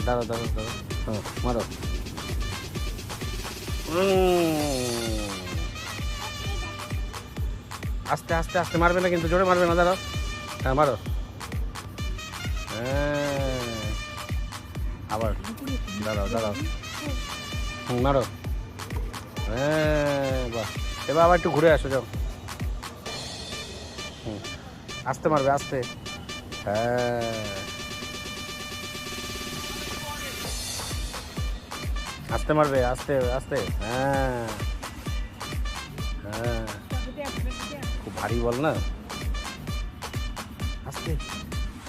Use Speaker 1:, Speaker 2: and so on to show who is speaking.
Speaker 1: দাঁড়াও দাঁড়াও দাঁড়াও, হ্যাঁ মারো। আস্তে আস্তে আস্তে মারবে না কিন্তু, জোরে মারবে না, দাঁড়াও। হ্যাঁ মারো। হ্যাঁ আবার দাঁড়াও দাঁড়াও, মারো। হ্যাঁ বাহ, এবার আবার একটু ঘুরে আসো, যাও। আস্তে মারবে, আস্তে। হ্যাঁ আস্তে মারবে, আস্তে আস্তে। হ্যাঁ হ্যাঁ, খুব ভারী বল না, আস্তে।